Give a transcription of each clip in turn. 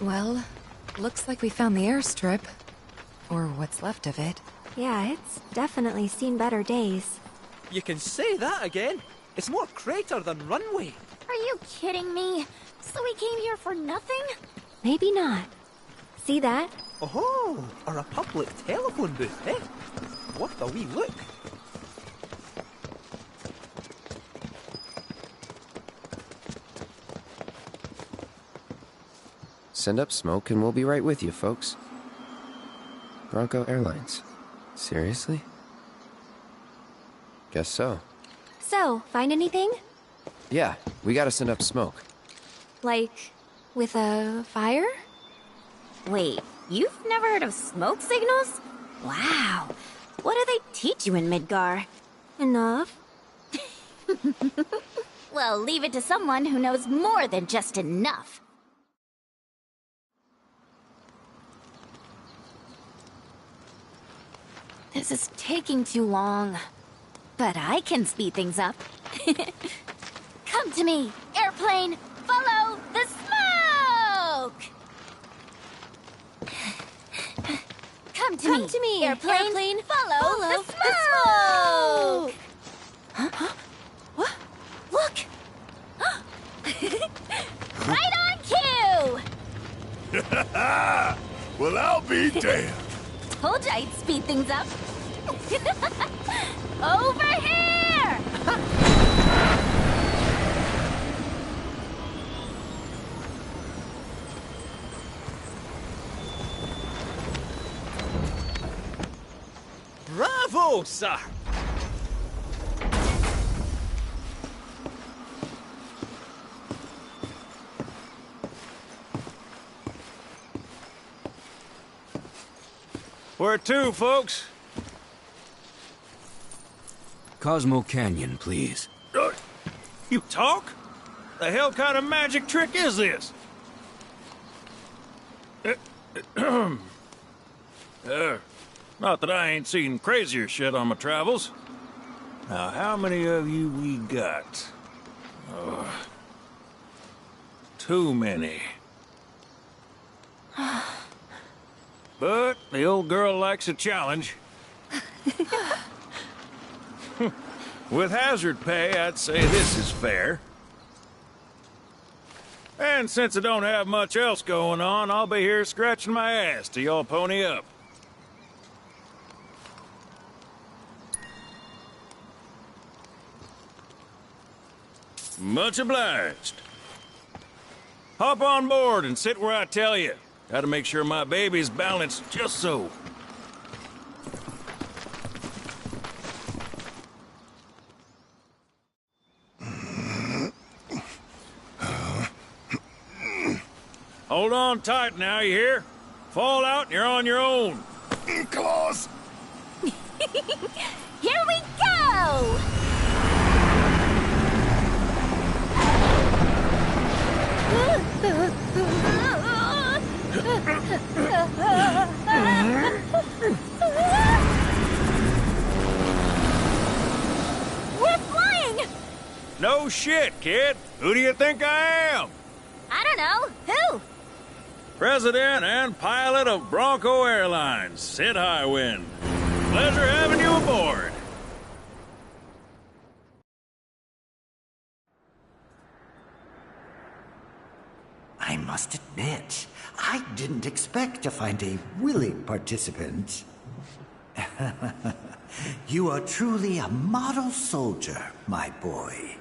Well, looks like we found the airstrip. Or what's left of it. Yeah, it's definitely seen better days. You can say that again. It's more crater than runway. Are you kidding me? So we came here for nothing? Maybe not. See that? Oh, a Republic telephone booth, eh? What a wee look. Send up smoke and we'll be right with you, folks. Bronco Airlines. Seriously? Guess so. So, find anything? Yeah, we gotta send up smoke. Like, with a fire? Wait, you've never heard of smoke signals? Wow. What do they teach you in Midgar? Enough. Well, leave it to someone who knows more than just enough. This is taking too long. But I can speed things up. Come to me, airplane! Follow the smoke! Come to me, airplane! Follow the smoke! Huh? What? Look! Right on cue! Well, I'll be damned. Told you I'd speed things up. Over here! Bravo, sir! Where to, folks? Cosmo Canyon, please. You talk? The hell kind of magic trick is this? Not that I ain't seen crazier shit on my travels. Now, how many of you we got? Too many. But the old girl likes a challenge. With hazard pay, I'd say this is fair. And since I don't have much else going on, I'll be here scratching my ass till y'all pony up. Much obliged. Hop on board and sit where I tell you. Gotta make sure my baby's balanced just so. Hold on tight now, you hear? Fall out and you're on your own. Claws! Here we go! We're flying! No shit, kid. Who do you think I am? I don't know. Who? President and pilot of Bronco Airlines, Sid Highwind. Pleasure having you aboard. I must admit, I didn't expect to find a willing participant. You are truly a model soldier, my boy.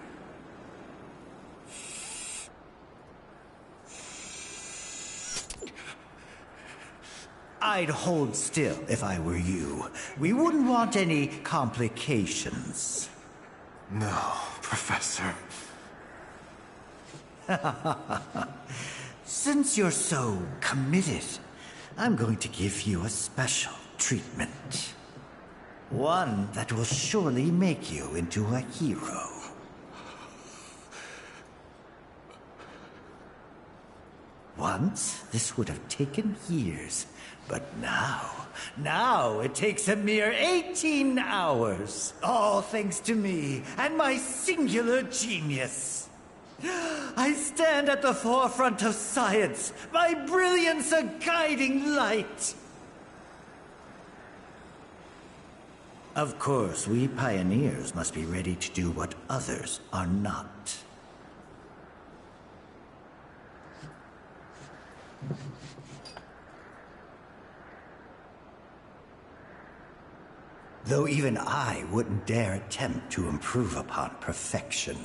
I'd hold still if I were you. We wouldn't want any complications. No, Professor. Since you're so committed, I'm going to give you a special treatment. One that will surely make you into a hero. Once, this would have taken years, but now it takes a mere 18 hours. All thanks to me and my singular genius. I stand at the forefront of science, my brilliance a guiding light. Of course, we pioneers must be ready to do what others are not. Though even I wouldn't dare attempt to improve upon perfection.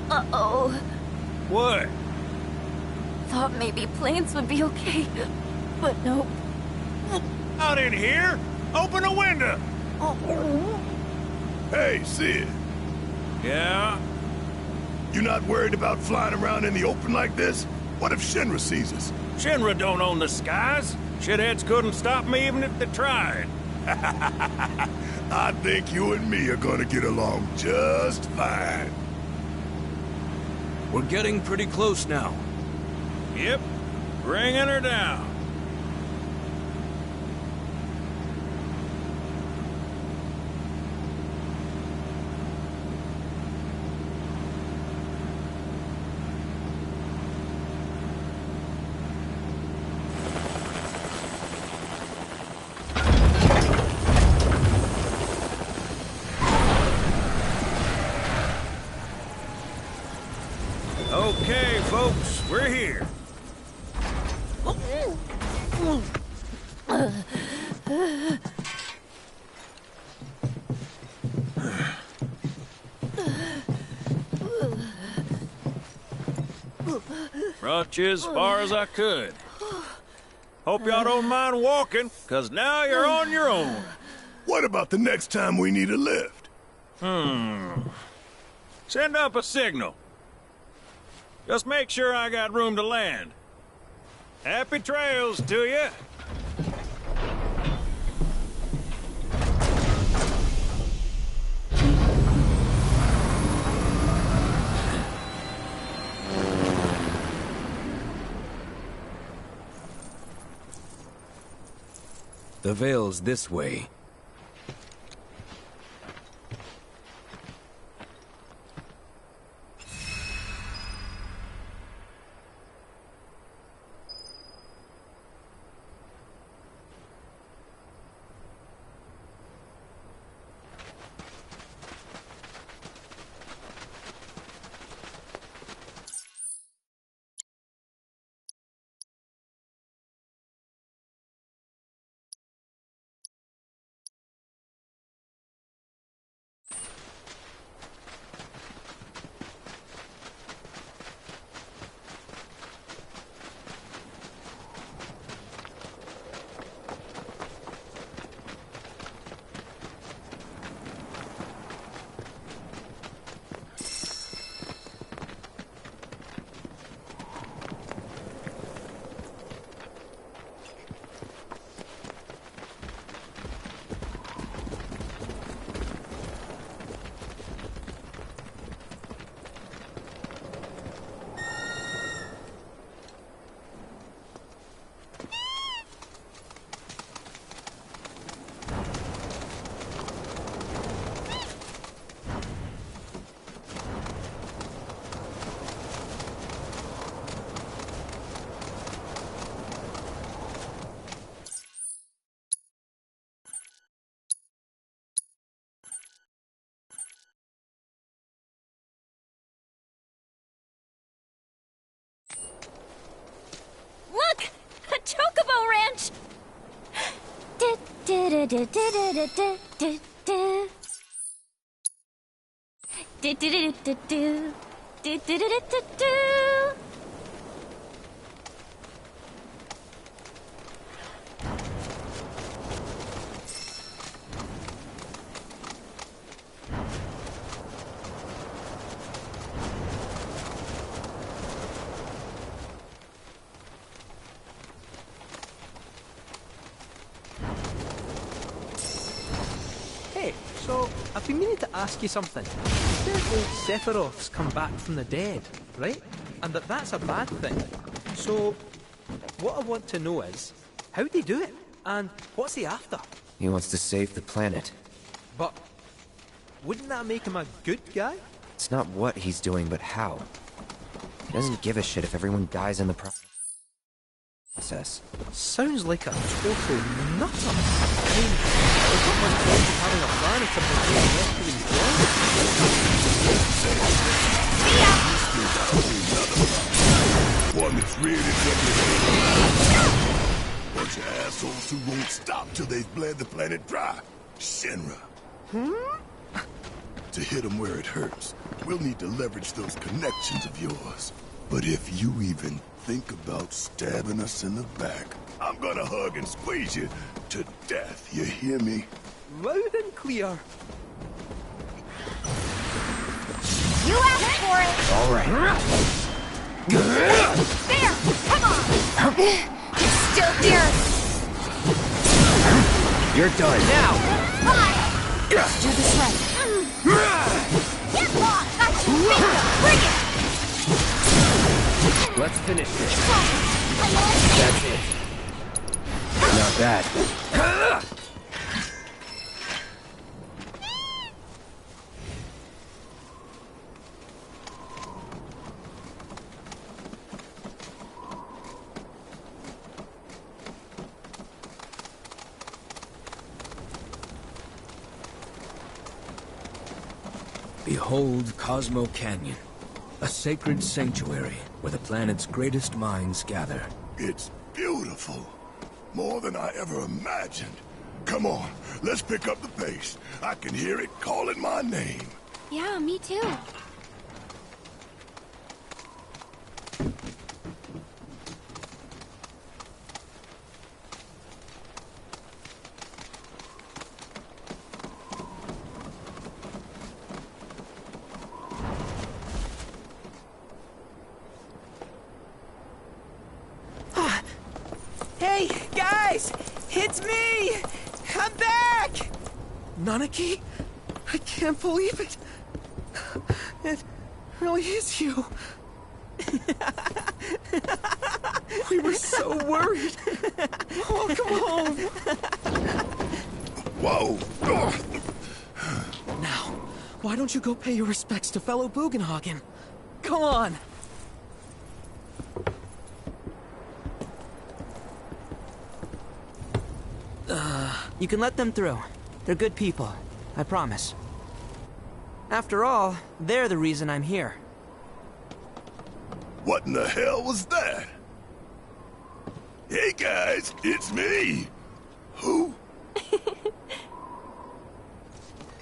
Uh-oh. What? Thought maybe planes would be okay, but nope. Out in here? Open a window! Hey, Sid. Yeah? You not worried about flying around in the open like this? What if Shinra sees us? Shinra don't own the skies. Shitheads couldn't stop me even if they tried. I think you and me are gonna get along just fine. We're getting pretty close now. Yep. Bringing her down. Okay, folks, we're here. Brought you as far as I could. Hope y'all don't mind walking, 'cause now you're on your own. What about the next time we need a lift? Send up a signal. Just make sure I got room to land. Happy trails to you. The Vale's this way. Look! A chocobo ranch! Do do do do do. Do do do do do do. Hey, so I've been meaning to ask you something. You said old Sephiroth's come back from the dead, right? And that's a bad thing. So, what I want to know is, how'd he do it? And what's he after? He wants to save the planet. But wouldn't that make him a good guy? It's not what he's doing, but how. He doesn't give a shit if everyone dies in the process. Sounds like a total nutter. I mean, there's not much point in having a planet if we're getting left to enjoy. One that's really bunch of assholes who won't stop till they've bled the planet dry. Shinra. To hit them where it hurts, we'll need to leverage those connections of yours. But if you even think about stabbing us in the back, I'm gonna hug and squeeze you to death, you hear me? Loud and clear. You asked for it. All right. There. Come on. It's still here. You're done. Now! Fine. Let's do this right. Get lost. Got you. Bingo. Bring it. Let's finish this. Come on. That's it. Not bad. Behold Cosmo Canyon, a sacred sanctuary where the planet's greatest minds gather. It's beautiful. More than I ever imagined. Come on, let's pick up the pace. I can hear it calling my name. Yeah, me too. Hey, guys! It's me! I'm back! Nanaki? I can't believe it. It really is you. We were so worried. Welcome home. Whoa! Now, why don't you go pay your respects to fellow Bugenhagen? Go on. You can let them through. They're good people. I promise. After all, they're the reason I'm here. What in the hell was that? Hey guys, it's me! Who?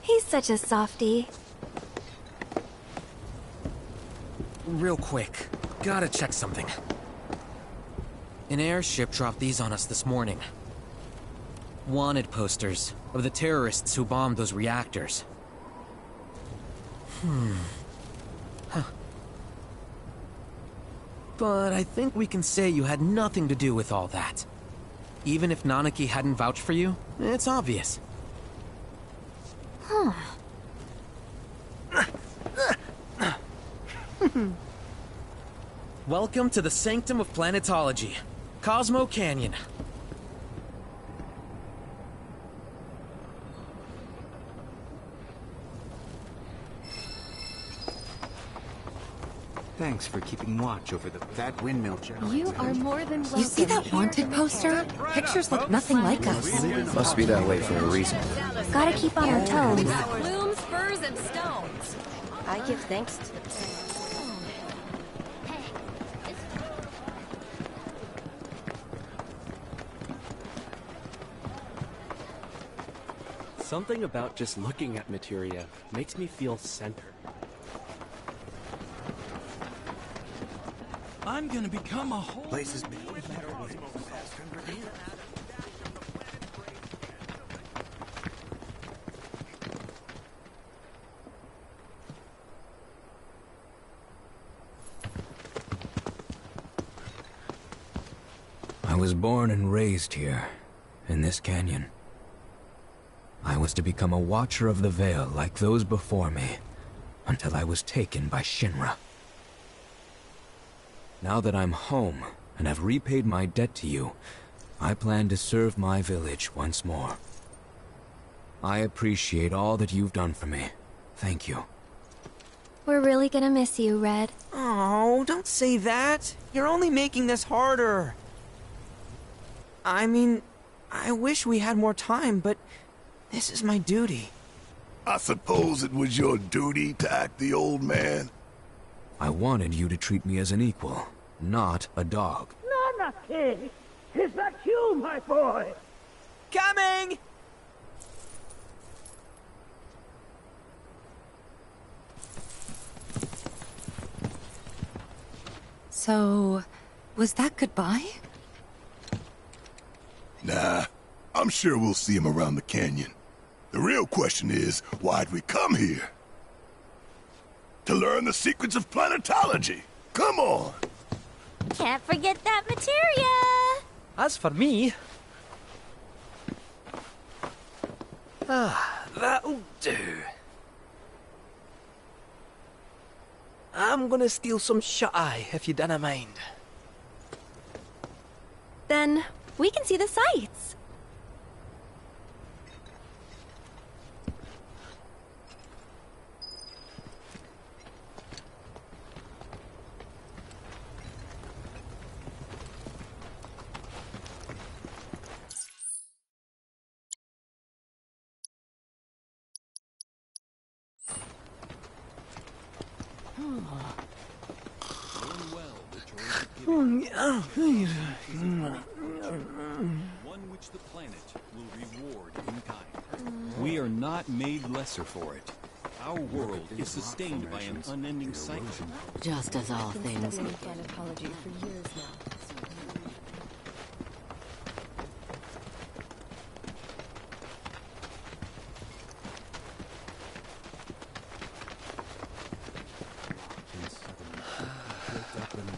He's such a softie. Real quick, gotta check something. An airship dropped these on us this morning. Wanted posters of the terrorists who bombed those reactors. Huh. But I think we can say you had nothing to do with all that. Even if Nanaki hadn't vouched for you, it's obvious. Huh. Welcome to the sanctum of planetology, Cosmo Canyon. Thanks for keeping watch over that windmill generator. You are more than welcome. You see that wanted poster? Pictures look nothing like us. Must be that way for a reason. Gotta keep on our toes. Blooms, furs, and stones. I give thanks to the Something about just looking at materia makes me feel centered. I'm gonna become a whole... Place has been... I was born and raised here, in this canyon. I was to become a watcher of the Veil like those before me, until I was taken by Shinra. Now that I'm home, and have repaid my debt to you, I plan to serve my village once more. I appreciate all that you've done for me. Thank you. We're really gonna miss you, Red. Oh, don't say that. You're only making this harder. I mean, I wish we had more time, but this is my duty. I suppose it was your duty to act the old man? I wanted you to treat me as an equal, not a dog. Nanaki! Is that you, my boy? Coming! So, was that goodbye? Nah, I'm sure we'll see him around the canyon. The real question is, why'd we come here? To learn the secrets of planetology. Come on! Can't forget that materia! As for me... that'll do. I'm gonna steal some shut-eye, if you dinna mind. Then we can see the sights. One which the planet will reward in kind. We are not made lesser for it. Our world is sustained by an unending cycle. Just as all things. Planetology for years now.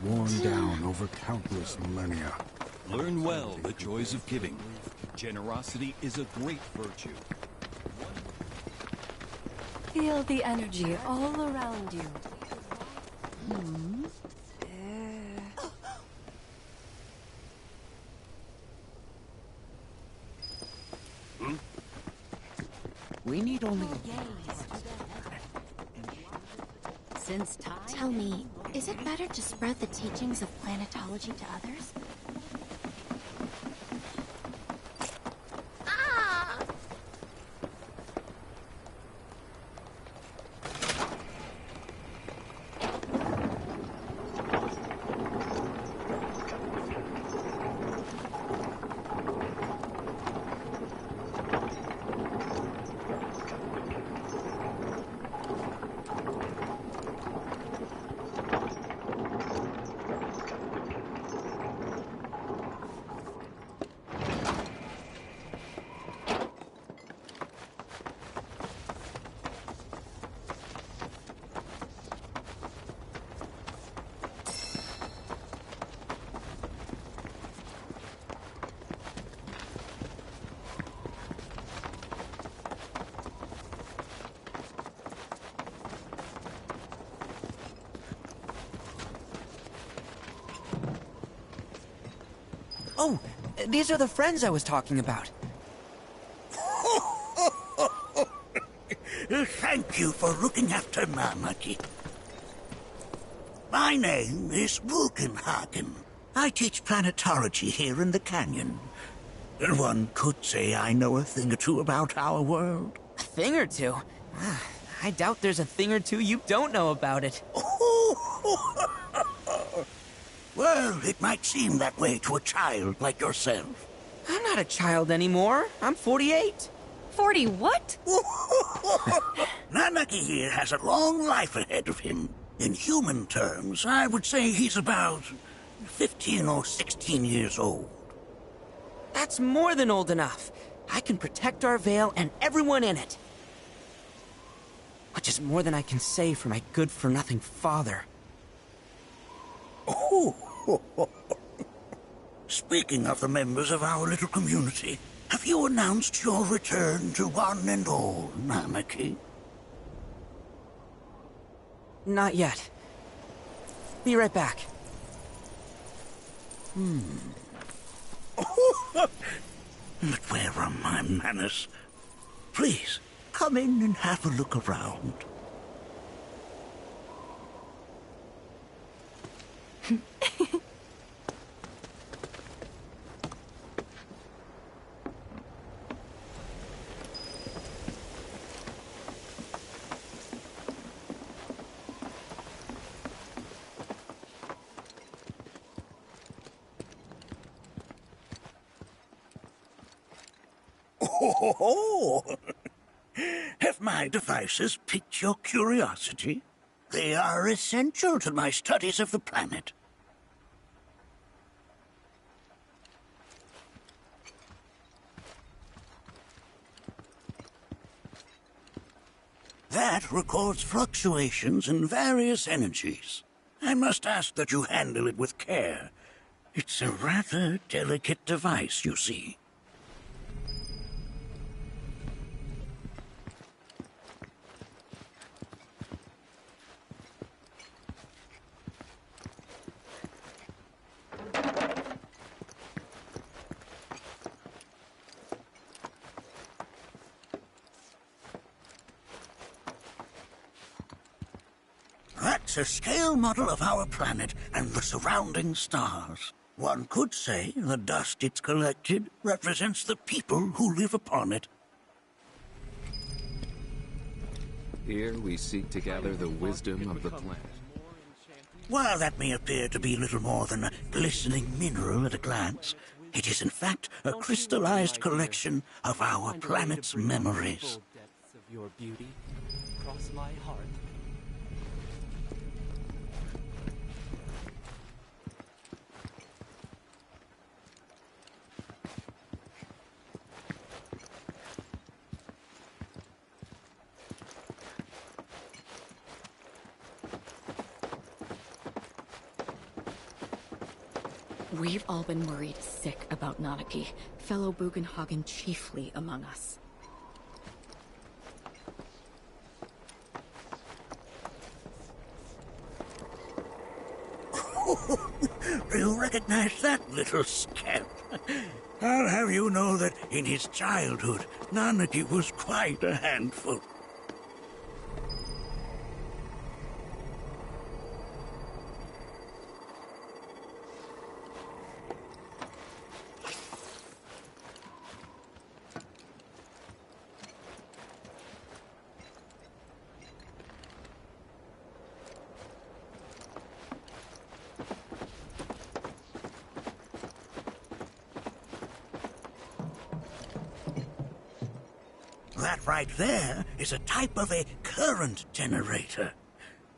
Worn down over countless millennia. Learn well the joys of giving. Generosity is a great virtue. Feel the energy all around you. We need only... Since time... Tell me, is it better to spread the teachings of planetology to others? Oh, these are the friends I was talking about. Thank you for looking after Nanaki. My name is Vulcanhagen. I teach planetology here in the canyon. One could say I know a thing or two about our world. A thing or two? I doubt there's a thing or two you don't know about it. Well, it might seem that way to a child like yourself. I'm not a child anymore. I'm 48. 40 what? Nanaki here has a long life ahead of him. In human terms, I would say he's about 15 or 16 years old. That's more than old enough. I can protect our Vale and everyone in it. Which is more than I can say for my good-for-nothing father. Oh, speaking of the members of our little community, have you announced your return to one and all anarchy? Not yet. Be right back. But where are my manners? Please, come in and have a look around. Oh, have my devices piqued your curiosity? They are essential to my studies of the planet. That records fluctuations in various energies. I must ask that you handle it with care. It's a rather delicate device, you see. That's a scale model of our planet and the surrounding stars. One could say the dust it's collected represents the people who live upon it. Here we seek to gather the wisdom of the planet. While that may appear to be little more than a glistening mineral at a glance, it is in fact a crystallized collection of our planet's memories. Your beauty cross my heart. We've all been worried sick about Nanaki, fellow Bugenhagen chiefly among us. Do you recognize that little scamp? I'll have you know that in his childhood, Nanaki was quite a handful. That right there is a type of a current generator.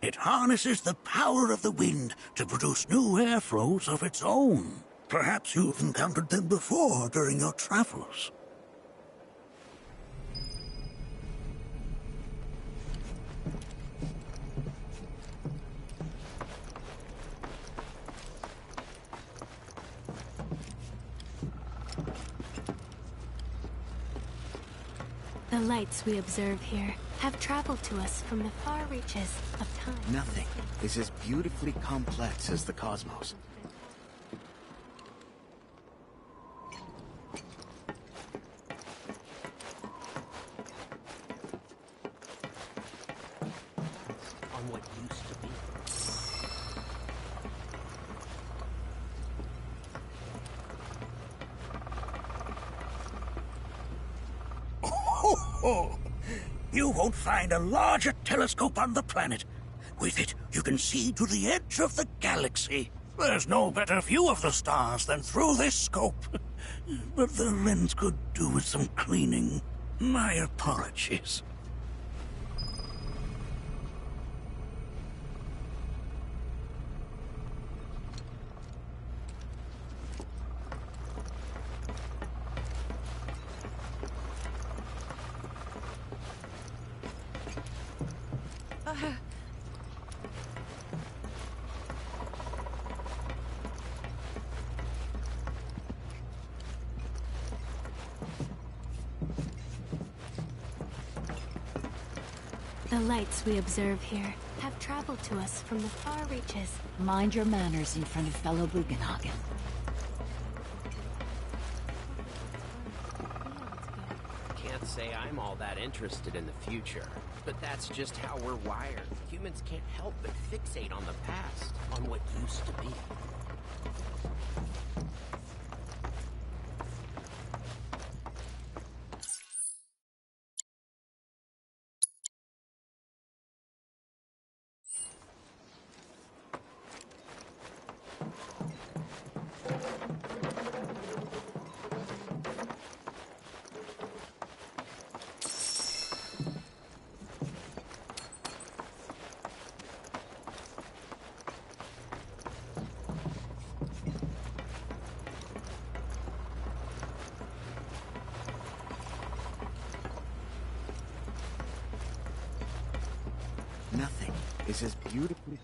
It harnesses the power of the wind to produce new airflows of its own. Perhaps you've encountered them before during your travels. The lights we observe here have traveled to us from the far reaches of time. Nothing is as beautifully complex as the cosmos. On what used to be. Oh, you won't find a larger telescope on the planet. With it, you can see to the edge of the galaxy. There's no better view of the stars than through this scope. But the lens could do with some cleaning. My apologies. The lights we observe here have traveled to us from the far reaches. Mind your manners in front of fellow Bugenhagen. Can't say I'm all that interested in the future, but that's just how we're wired. Humans can't help but fixate on the past, on what used to be. Nothing is as beautifully...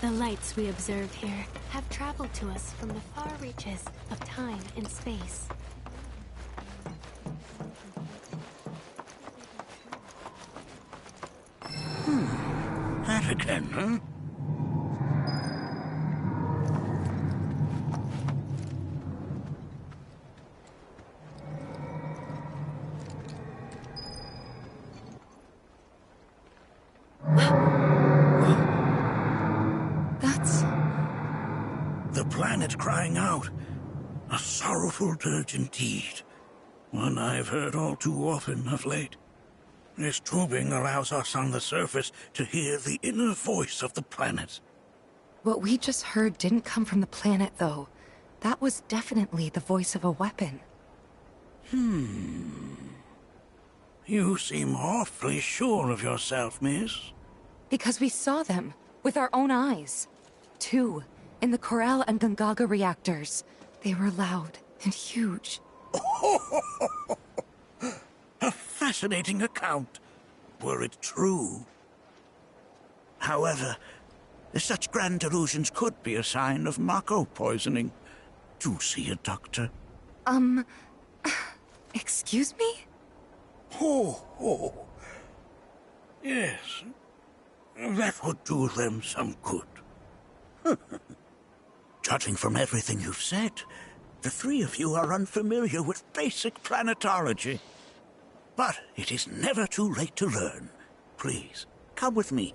The lights we observe here have traveled to us from the far reaches of time and space. That again, huh? The planet crying out. A sorrowful dirge indeed. One I've heard all too often of late. This tubing allows us on the surface to hear the inner voice of the planet. What we just heard didn't come from the planet, though. That was definitely the voice of a weapon. You seem awfully sure of yourself, miss. Because we saw them, with our own eyes. 2, in the Corel and Gungaga reactors. They were loud and huge. A fascinating account, were it true. However, such grand delusions could be a sign of Mako poisoning. Do see a doctor. Excuse me? Oh. Yes. That would do them some good. Judging from everything you've said, the three of you are unfamiliar with basic planetology. But it is never too late to learn. Please, come with me.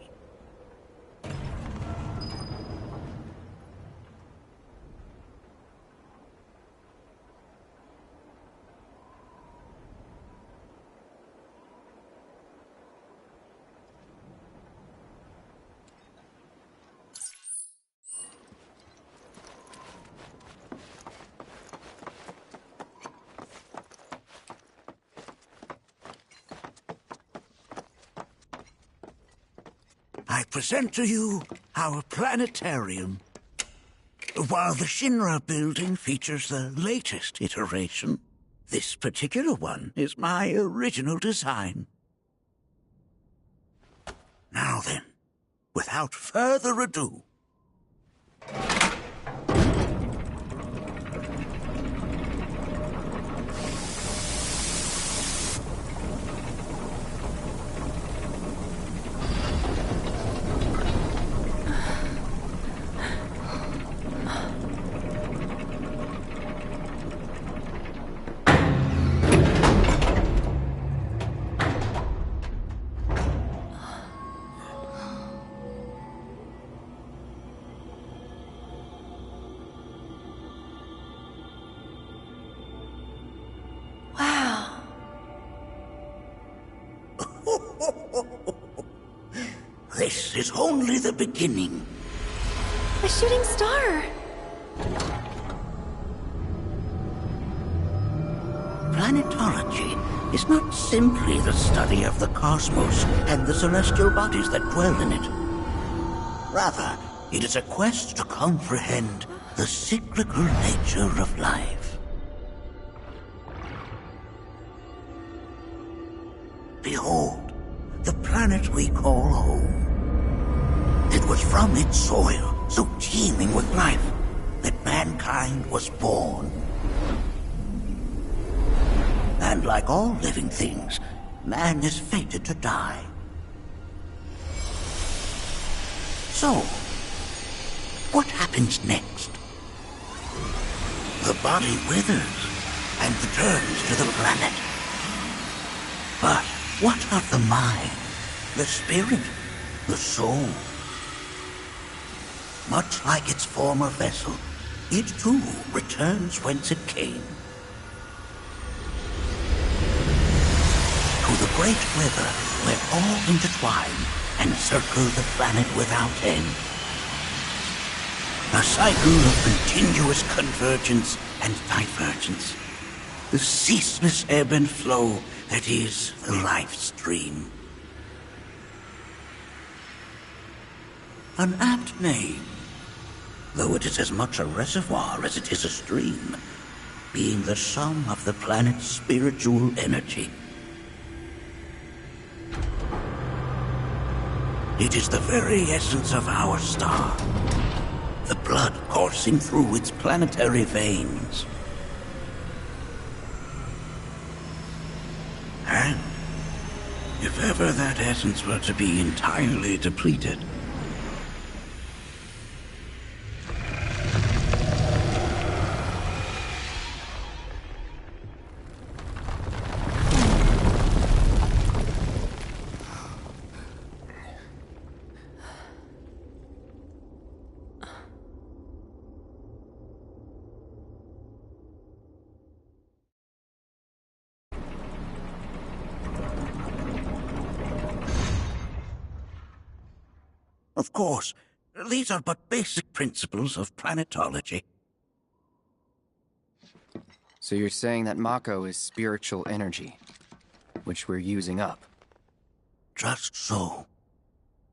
I present to you our planetarium. While the Shinra building features the latest iteration, this particular one is my original design. Now then, without further ado... This is only the beginning. A shooting star! Planetology is not simply the study of the cosmos and the celestial bodies that dwell in it. Rather, It is a quest to comprehend the cyclical nature of life. Behold, the planet we call home. It was from its soil, so teeming with life, that mankind was born. And like all living things, man is fated to die. So, what happens next? The body withers and returns to the planet. But what of the mind, the spirit, the soul? Much like its former vessel, it too returns whence it came. To the great river where all intertwine and circle the planet without end. A cycle of continuous convergence and divergence. The ceaseless ebb and flow that is the life stream. An apt name, though it is as much a reservoir as it is a stream, being the sum of the planet's spiritual energy. It is the very essence of our star, the blood coursing through its planetary veins. And if ever that essence were to be entirely depleted, of course, these are but basic principles of planetology. So you're saying that Mako is spiritual energy, which we're using up? Just so.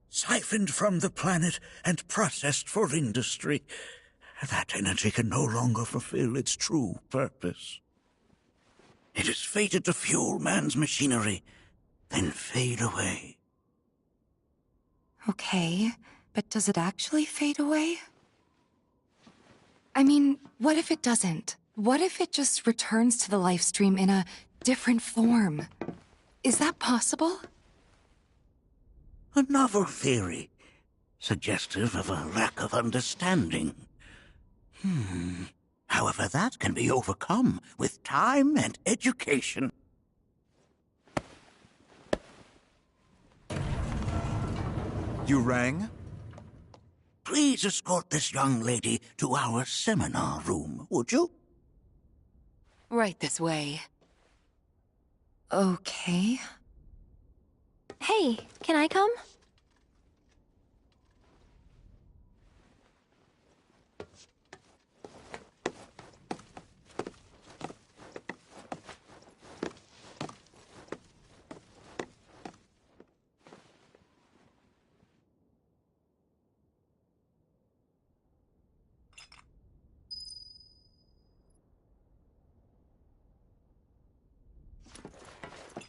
Siphoned from the planet and processed for industry, that energy can no longer fulfill its true purpose. It is fated to fuel man's machinery, then fade away. Okay, but does it actually fade away? I mean, what if it doesn't? What if it just returns to the life stream in a different form? Is that possible? A novel theory, suggestive of a lack of understanding. However, that can be overcome with time and education. You rang? Please escort this young lady to our seminar room, would you? Right this way. Okay. Hey, can I come?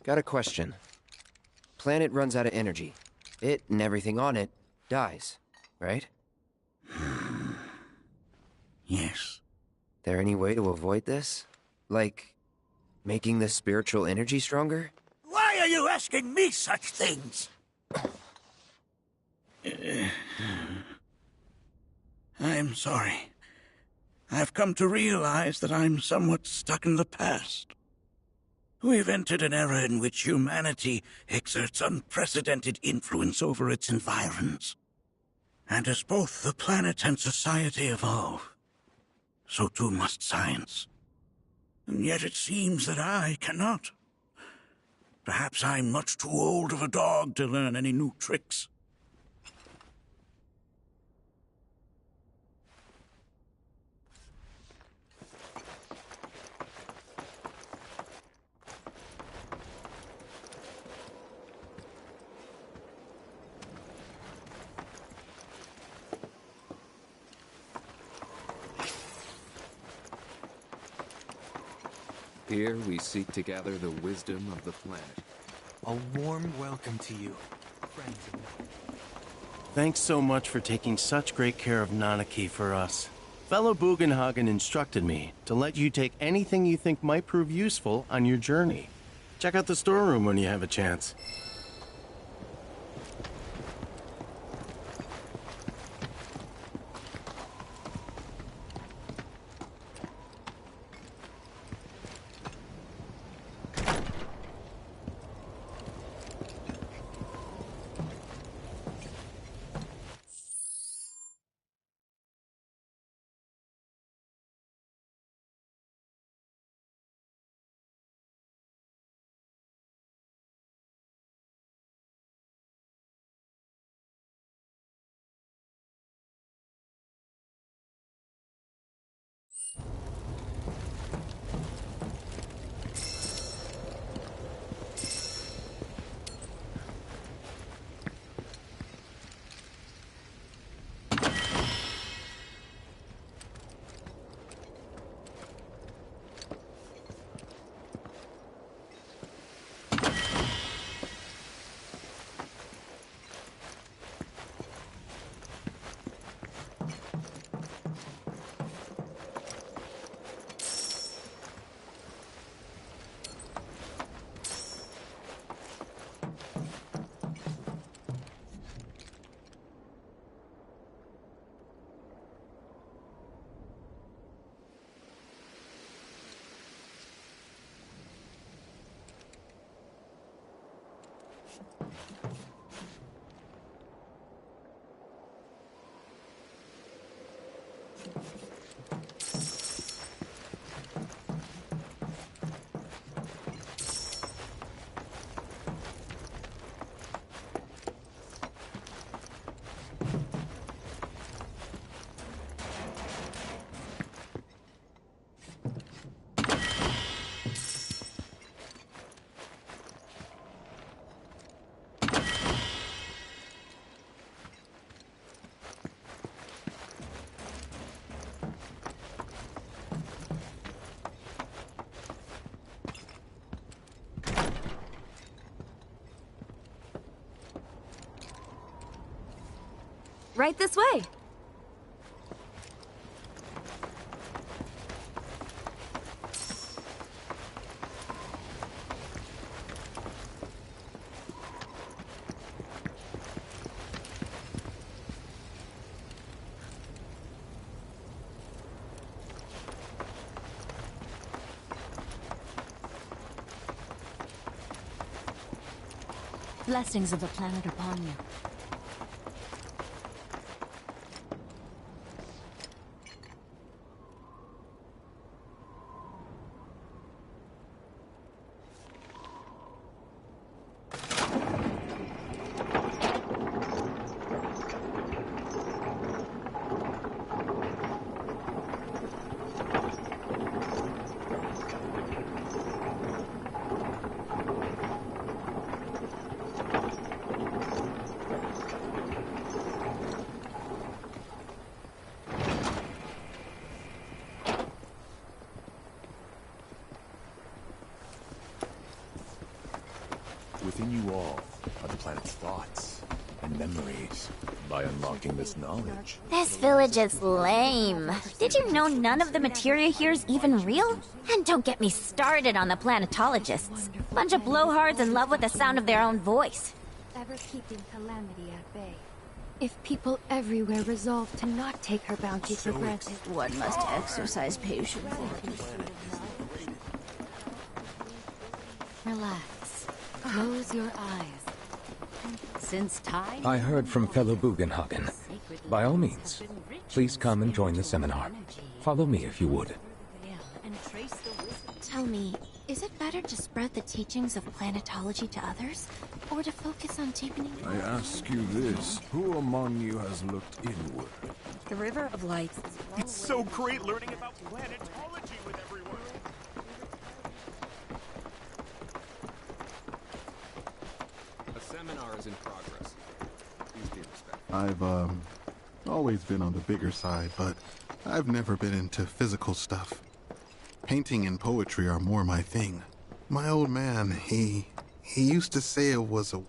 Got a question. Planet runs out of energy. It and everything on it dies, right? Yes. There any way to avoid this? Like, making the spiritual energy stronger? Why are you asking me such things? I'm sorry. I've come to realize that I'm somewhat stuck in the past. We've entered an era in which humanity exerts unprecedented influence over its environs. And as both the planet and society evolve, so too must science. And yet it seems that I cannot. Perhaps I'm much too old of a dog to learn any new tricks. Here we seek to gather the wisdom of the planet. A warm welcome to you, friends of mine. Thanks so much for taking such great care of Nanaki for us. Fellow Bugenhagen instructed me to let you take anything you think might prove useful on your journey. Check out the storeroom when you have a chance. Right this way. Blessings of the planet upon you. Within you all are the planet's thoughts and memories. By unlocking this knowledge, This village is lame. Did you know none of the materia here is even real? And don't get me started on the planetologists. Bunch of blowhards in love with the sound of their own voice. Ever keeping calamity at bay. If people everywhere resolve to not take her bounty for granted, One must exercise patience. relax. Close your eyes. Since time... I heard from fellow Bugenhagen. By all means, please come and join the seminar. Follow me if you would. Tell me, is it better to spread the teachings of planetology to others, or to focus on deepening... I ask you this, who among you has looked inward? The River of Lights. It's so great learning about planetology with everyone. A seminar is in progress. Please be respectful. I've, always been on the bigger side, but I've never been into physical stuff. Painting and poetry are more my thing. My old man, he used to say it was a...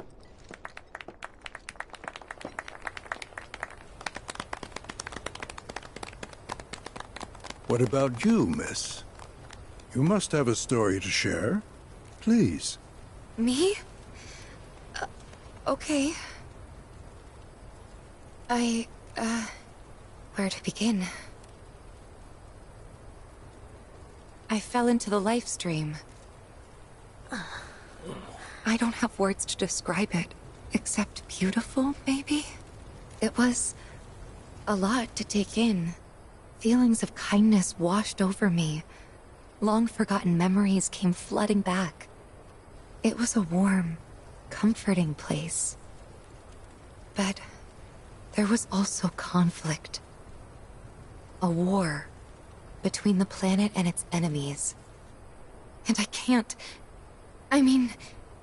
What about you, miss? You must have a story to share. Please. Me? Okay. Where to begin? I fell into the life stream. I don't have words to describe it, except beautiful, maybe? It was a lot to take in. Feelings of kindness washed over me. Long-forgotten memories came flooding back. It was a warm, comforting place. But there was also conflict. A war between the planet and its enemies. And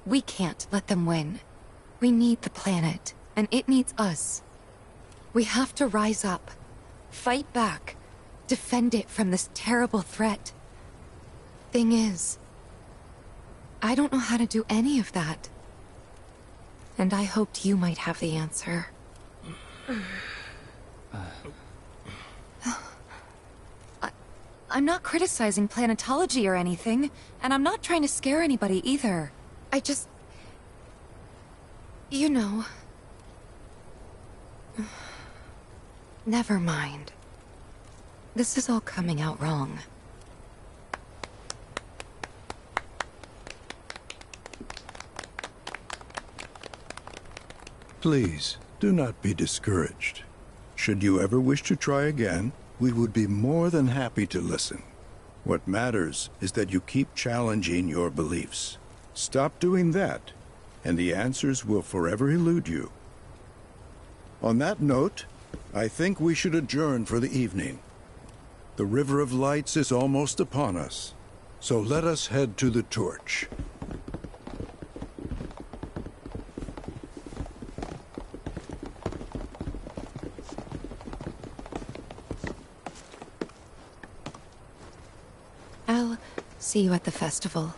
we can't let them win. We need the planet, and it needs us. We have to rise up, fight back, defend it from this terrible threat. Thing is, I don't know how to do any of that. And I hoped you might have the answer. I'm not criticizing planetology or anything, and I'm not trying to scare anybody either. I just... You know... Never mind. This is all coming out wrong. Please, do not be discouraged. Should you ever wish to try again, we would be more than happy to listen. What matters is that you keep challenging your beliefs. Stop doing that, and the answers will forever elude you. On that note, I think we should adjourn for the evening. The River of Lights is almost upon us, so let us head to the torch. I'll see you at the festival.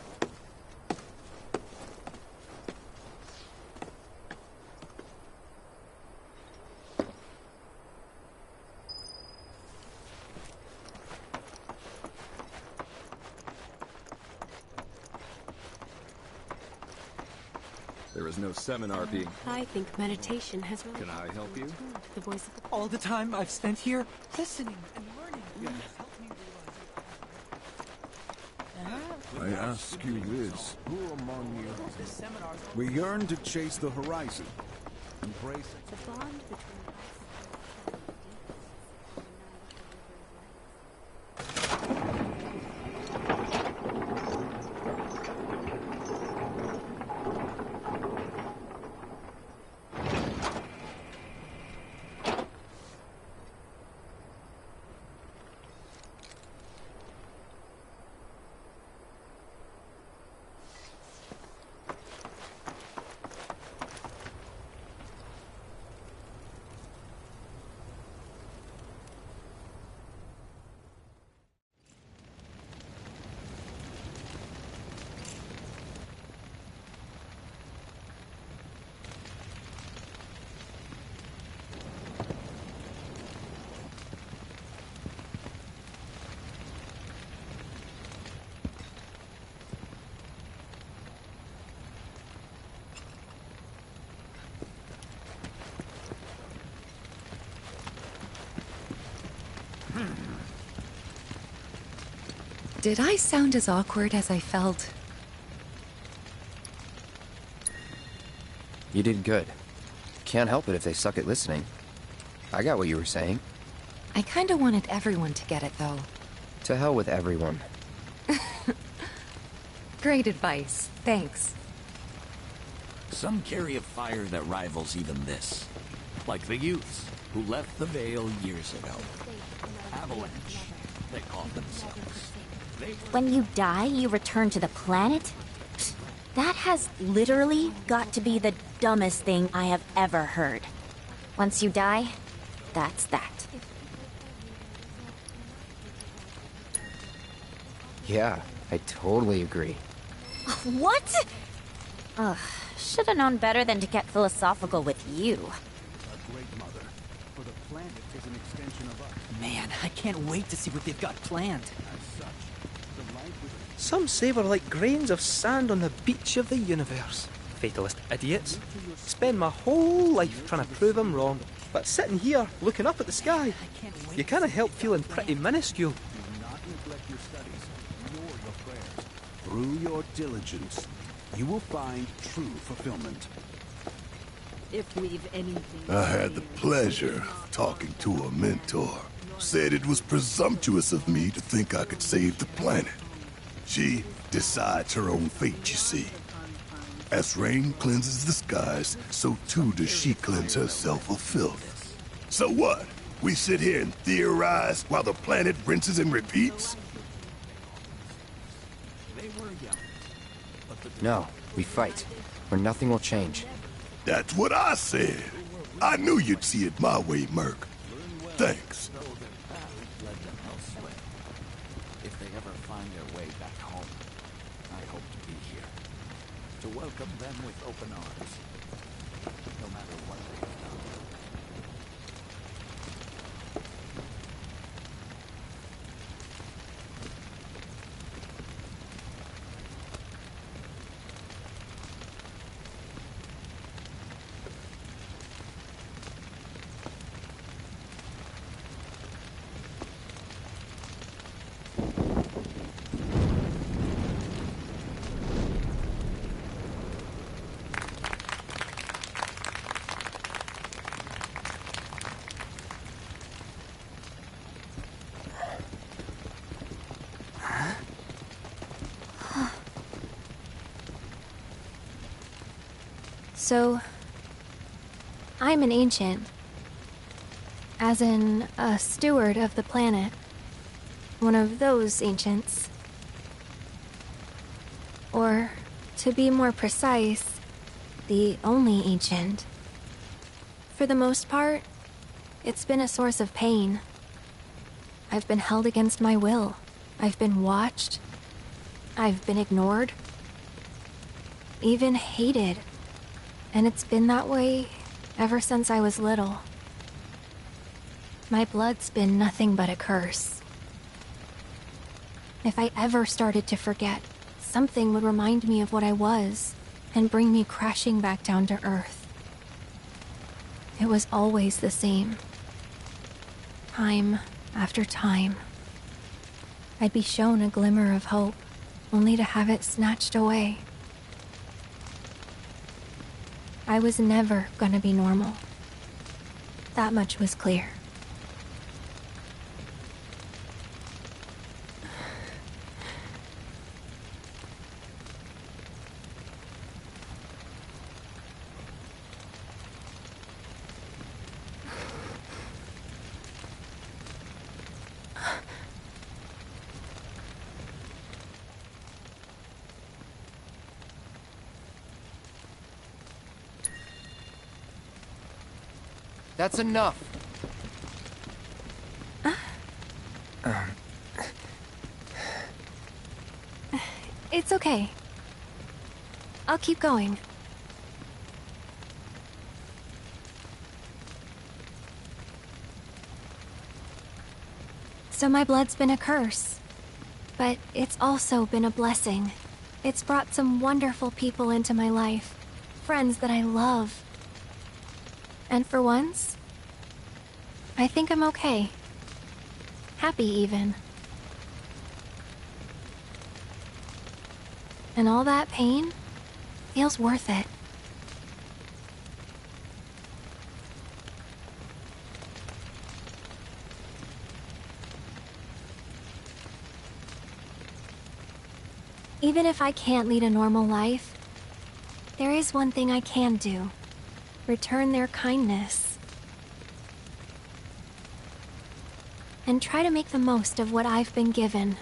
There is no seminar being... I think meditation has really... Can I help you? The voice of the... All the time I've spent here, listening and learning. I ask you this, who among you... We yearn to chase the horizon. Embrace it. The bond between... Did I sound as awkward as I felt? You did good. Can't help it if they suck at listening. I got what you were saying. I kinda wanted everyone to get it, though. To hell with everyone. Great advice. Thanks. Some carry a fire that rivals even this. Like the youths who left the Vale years ago. Avalanche, they call themselves. When you die, you return to the planet? That has literally got to be the dumbest thing I have ever heard. Once you die, that's that. Yeah, I totally agree. What? Ugh, should have known better than to get philosophical with you. A great mother. For the planet is an extension of us. Man, I can't wait to see what they've got planned. As such, the light within Some say we're like grains of sand on the beach of the universe. Fatalist idiots. Spend my whole life trying to prove I'm wrong, but sitting here, looking up at the sky, you can't help feeling pretty minuscule. do not neglect your studies, nor your prayers. Through your diligence, you will find true fulfillment. If we've anything I had the pleasure of talking to a mentor. Said it was presumptuous of me to think I could save the planet. She decides her own fate, you see. As rain cleanses the skies, so too does she cleanse herself of filth. So what? We sit here and theorize while the planet rinses and repeats? No, we fight, or nothing will change. That's what I said. I knew you'd see it my way, Merc. Thanks. If they ever find their way back home, I hope to be here. To welcome them with open arms. No matter what they've done. So, I'm an ancient. As in, a steward of the planet. One of those ancients. Or, to be more precise, the only ancient. For the most part, it's been a source of pain. I've been held against my will. I've been watched. I've been ignored. Even hated. And it's been that way ever since I was little. My blood's been nothing but a curse. If I ever started to forget, something would remind me of what I was and bring me crashing back down to Earth. It was always the same. Time after time. I'd be shown a glimmer of hope, only to have it snatched away. I was never gonna be normal. That much was clear. That's enough. It's okay. I'll keep going. So my blood's been a curse. But it's also been a blessing. It's brought some wonderful people into my life. Friends that I love. And for once, I think I'm okay. Happy, even. And all that pain feels worth it. Even if I can't lead a normal life, there is one thing I can do. Return their kindness. And try to make the most of what I've been given.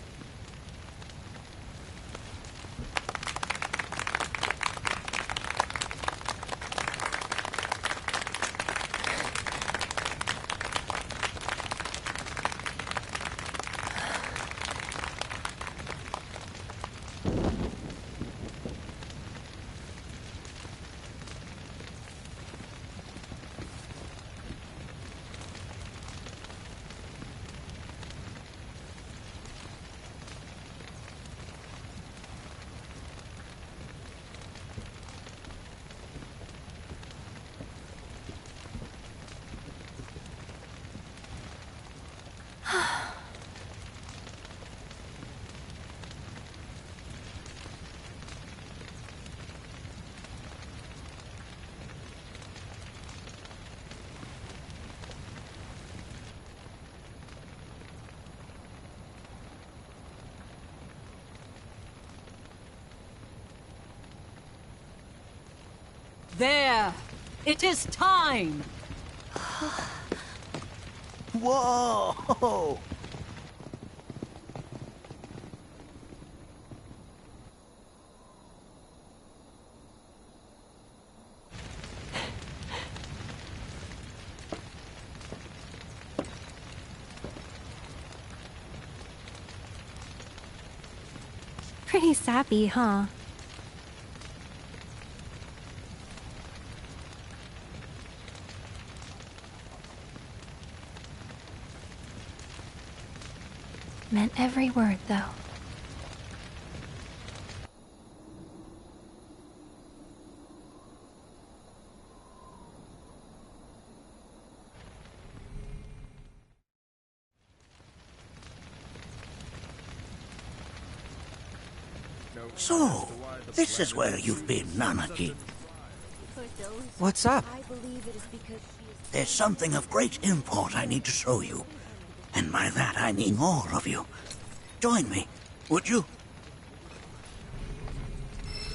There! It is time! Whoa! Pretty sappy, huh? Meant every word, though. So, this is where you've been, Nanaki. What's up? There's something of great import I need to show you. And by that I mean all of you. Join me, would you?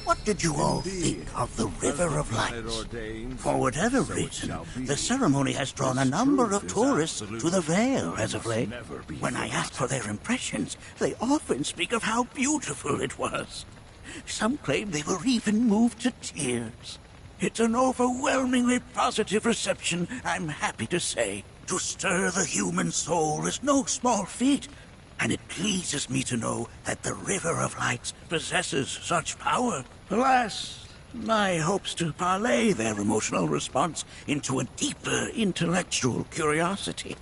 What did you all think of the River of Lights? For whatever reason, the ceremony has drawn a number of tourists to the Vale as of late. When I ask for their impressions, they often speak of how beautiful it was. Some claim they were even moved to tears. It's an overwhelmingly positive reception, I'm happy to say. To stir the human soul is no small feat, and it pleases me to know that the River of Lights possesses such power. Alas, my hopes to parlay their emotional response into a deeper intellectual curiosity,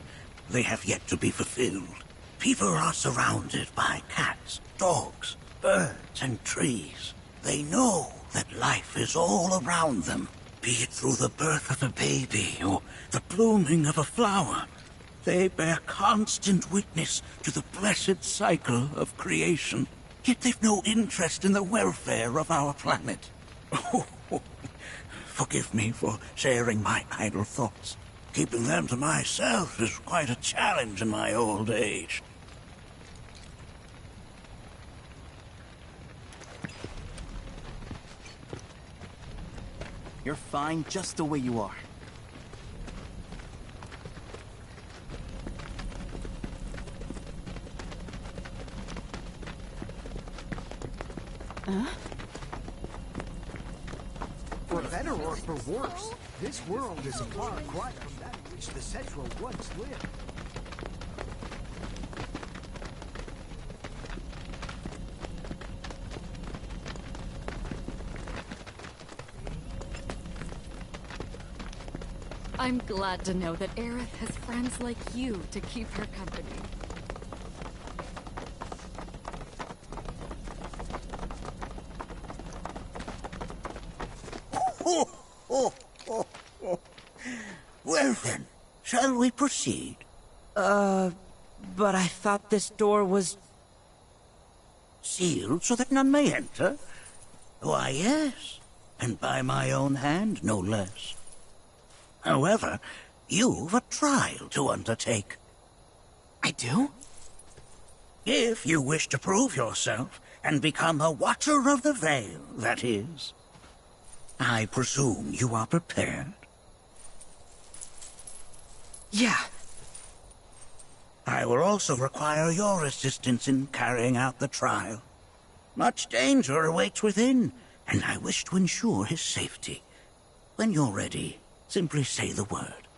they have yet to be fulfilled. People are surrounded by cats, dogs, birds, and trees. They know that life is all around them, be it through the birth of a baby or the blooming of a flower. They bear constant witness to the blessed cycle of creation, yet they've no interest in the welfare of our planet. Forgive me for sharing my idle thoughts. Keeping them to myself is quite a challenge in my old age. You're fine just the way you are. For better or for worse, this world is a far cry from that in which the Cetra once lived. I'm glad to know that Aerith has friends like you to keep her company. Well then, shall we proceed? But I thought this door was... Sealed so that none may enter? Why, yes, and by my own hand, no less. However, you've a trial to undertake. I do? If you wish to prove yourself and become a Watcher of the Vale, that is. I presume you are prepared? Yeah. I will also require your assistance in carrying out the trial. Much danger awaits within, and I wish to ensure his safety. When you're ready, simply say the word.